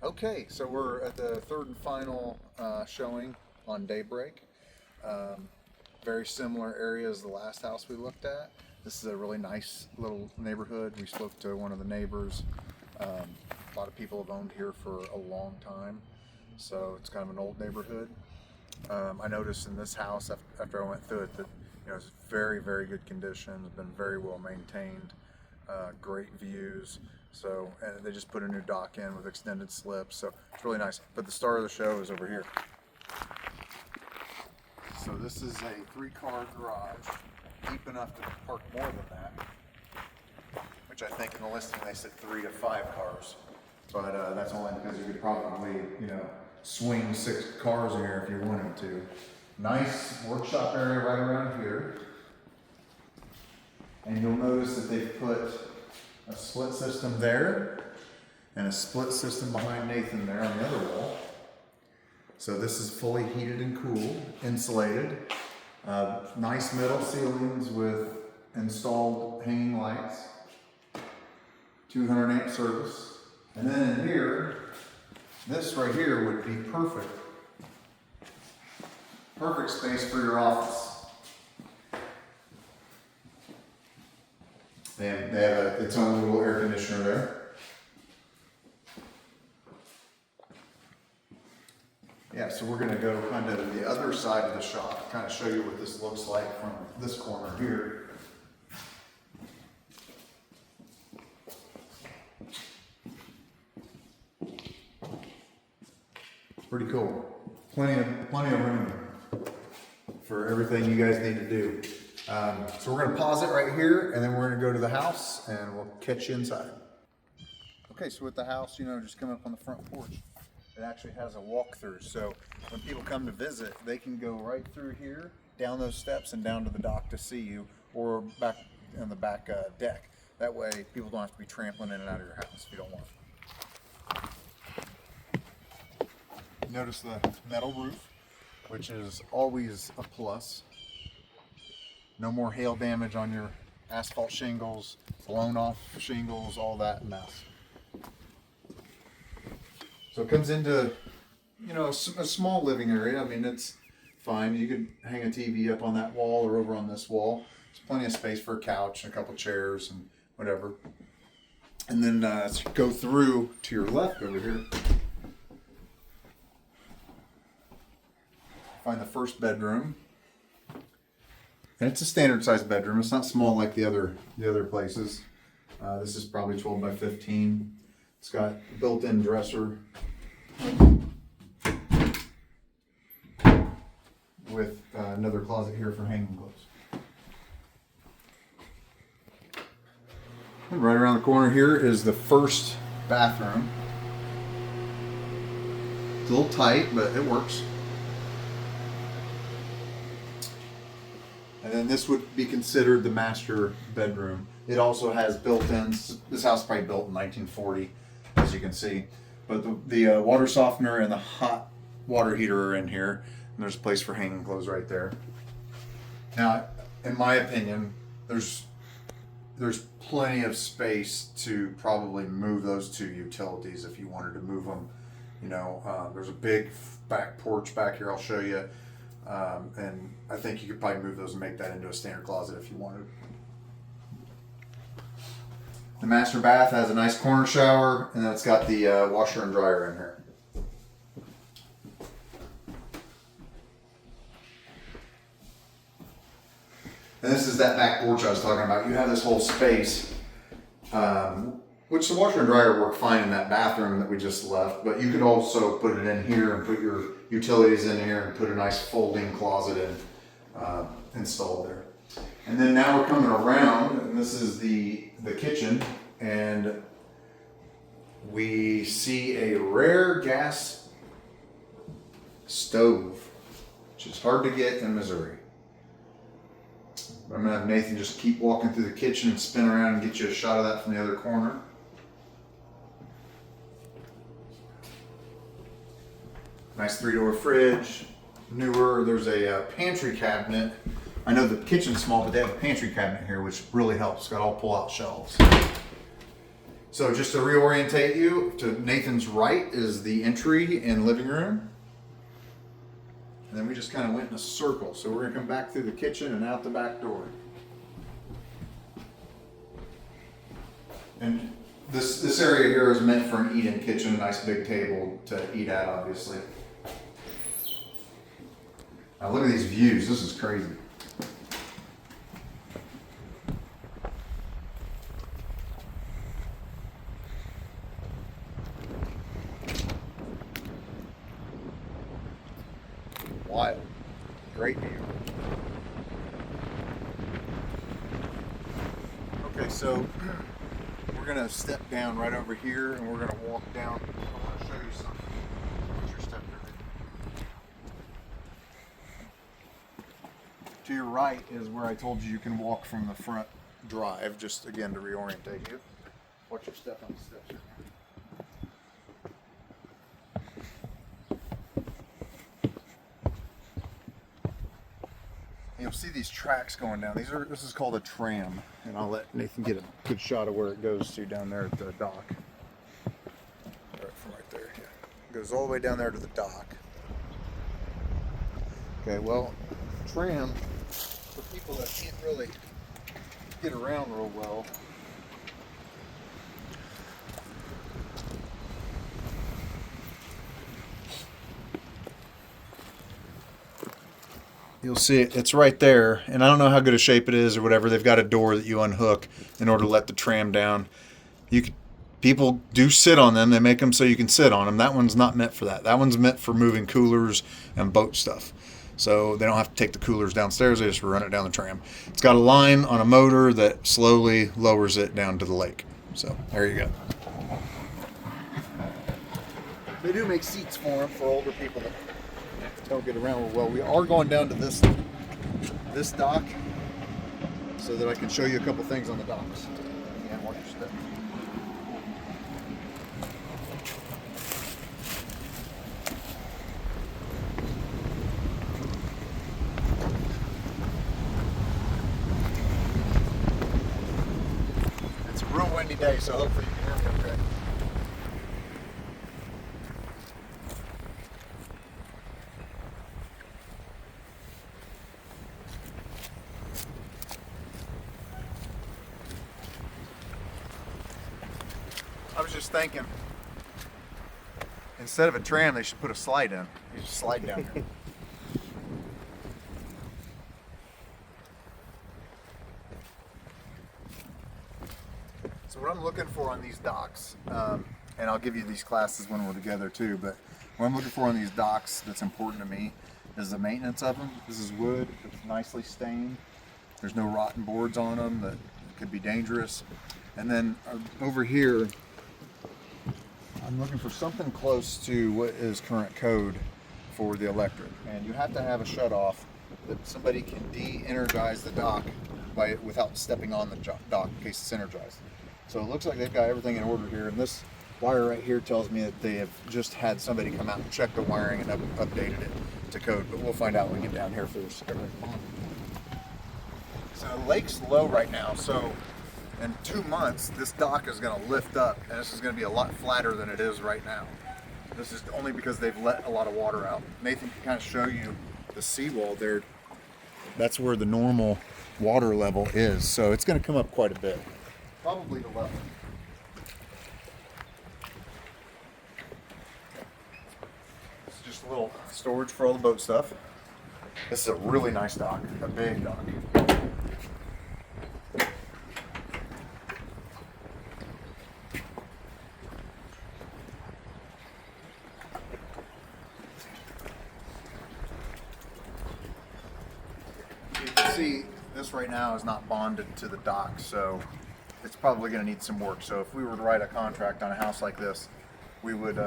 Okay, so we're at the third and final showing on Daybreak. Um, Very similar area as the last house we looked at. This is a really nice little neighborhood. We spoke to one of the neighbors. A lot of people have owned here for a long time, so it's kind of an old neighborhood. I noticed in this house after I went through it that it's very, very good condition. It's been very well maintained, great views. So, and they just put a new dock in with extended slips, so it's really nice. But the star of the show is over here. So this is a 3-car garage, deep enough to park more than that, which I think in the listing they said 3 to 5 cars. But that's only because you could probably, swing 6 cars in here if you wanted to. Nice workshop area right around here. And you'll notice that they've put a split system there and a split system behind Nathan there on the other wall. So this is fully heated and cooled, insulated. Nice metal ceilings with installed hanging lights. 200 amp service. And then in here, this right here would be perfect. Perfect space for your office. They have its own little air conditioner there. Yeah, so we're going to go kind of to the other side of the shop, kind of show you what this looks like from this corner here. Pretty cool. Plenty of room for everything you guys need to do. So we're going to pause it right here, and then we're going to go to the house, and we'll catch you inside. Okay, so with the house, just coming up on the front porch, it actually has a walkthrough. So when people come to visit, they can go right through here, down those steps, and down to the dock to see you, or back in the back deck. That way, people don't have to be trampling in and out of your house if you don't want. Notice the metal roof, which is always a plus. No more hail damage on your asphalt shingles, blown off shingles, all that mess. So it comes into, a small living area. I mean, it's fine. You could hang a TV up on that wall or over on this wall. There's plenty of space for a couch and a couple chairs and whatever. And then go through to your left over here. Find the first bedroom. And it's a standard sized bedroom. It's not small like the other places. This is probably 12 by 15. It's got a built-in dresser with another closet here for hanging clothes. And right around the corner here is the first bathroom. It's a little tight, but it works. And then this would be considered the master bedroom. It also has built-ins. This house was probably built in 1940, as you can see. But the water softener and the hot water heater are in here. And there's a place for hanging clothes right there. Now, in my opinion, there's plenty of space to probably move those 2 utilities if you wanted to move them. There's a big back porch back here. I'll show you. And I think you could probably move those and make that into a standard closet if you wanted. The master bath has a nice corner shower, and then it's got the washer and dryer in here. And this is that back porch I was talking about. You have this whole space, which the washer and dryer work fine in that bathroom that we just left, but you could also put it in here and put your utilities in here and put a nice folding closet installed there. And then now we're coming around, and this is the kitchen, and we see a rare gas stove, which is hard to get in Missouri. I'm going to have Nathan just keep walking through the kitchen and spin around and get you a shot of that from the other corner. Nice 3-door fridge, newer. There's a pantry cabinet. I know the kitchen's small, but they have a pantry cabinet here, which really helps. It's got all pull-out shelves. So just to reorientate you, to Nathan's right is the entry and living room. And then we just kind of went in a circle. So we're gonna come back through the kitchen and out the back door. And this area here is meant for an eat-in kitchen, a nice big table to eat at, obviously. Now look at these views, this is crazy. Wild. Great view. Okay, so we're gonna step down right over here and we're gonna walk down. I want to show you something. What's your step there? To your right is where I told you can walk from the front drive, just again to reorientate you. Watch your step on the steps. You'll see these tracks going down. This is called a tram, and I'll let Nathan get a good shot of where it goes to down there at the dock. From right there, yeah. It goes all the way down there to the dock. Okay, well, tram, for people that can't really get around real well, you'll see it's right there, and I don't know how good a shape it is or whatever. They've got a door that you unhook in order to let the tram down. People do sit on them. They make them so you can sit on them. That one's not meant for that. That one's meant for moving coolers and boat stuff. So they don't have to take the coolers downstairs. They just run it down the tram. It's got a line on a motor that slowly lowers it down to the lake. So there you go. They do make seats for them for older people that don't get around real well. We are going down to this dock so that I can show you a couple things on the docks. Again, watch your step. It's a real windy day, so hopefully you can hear me okay. I was just thinking, instead of a tram, they should put a slide in. You just slide down here. So what I'm looking for on these docks, and I'll give you these classes when we're together too, but what I'm looking for on these docks that's important to me is the maintenance of them. This is wood, it's nicely stained. There's no rotten boards on them that could be dangerous. And then over here, I'm looking for something close to what is current code for the electric. And you have to have a shut-off that somebody can de-energize the dock without stepping on the dock in case it's energized. So it looks like they've got everything in order here. And this wire right here tells me that they have just had somebody come out and check the wiring and updated it to code. But we'll find out when we get down here first. So the lake's low right now, so in 2 months, this dock is going to lift up, and this is going to be a lot flatter than it is right now. This is only because they've let a lot of water out. Nathan can kind of show you the seawall there. That's where the normal water level is, so it's going to come up quite a bit, probably to level. It's just a little storage for all the boat stuff. This is a really nice dock, a big dock. See, this right now is not bonded to the dock, so it's probably going to need some work. So if we were to write a contract on a house like this, we would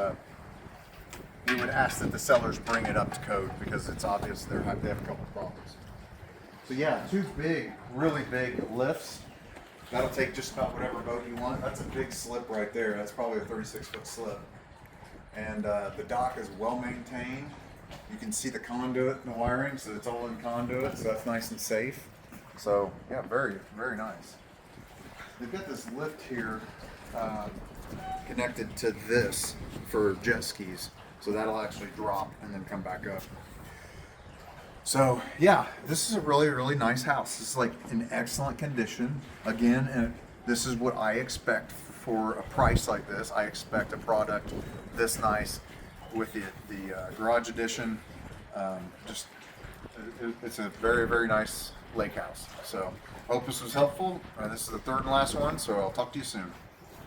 ask that the sellers bring it up to code because it's obvious they have a couple of problems. So yeah, 2 big, really big lifts. That'll take just about whatever boat you want. That's a big slip right there. That's probably a 36-foot slip. And the dock is well maintained. You can see the conduit and the wiring, so it's all in conduit, so that's nice and safe. So yeah, very, very nice. They've got this lift here connected to this for jet skis. So that'll actually drop and then come back up. So yeah, this is a really, really nice house. This is like in excellent condition. Again, and this is what I expect for a price like this. I expect a product this nice with the garage addition. Just it's a very, very nice lake house. So hope this was helpful. This is the third and last one, so I'll talk to you soon.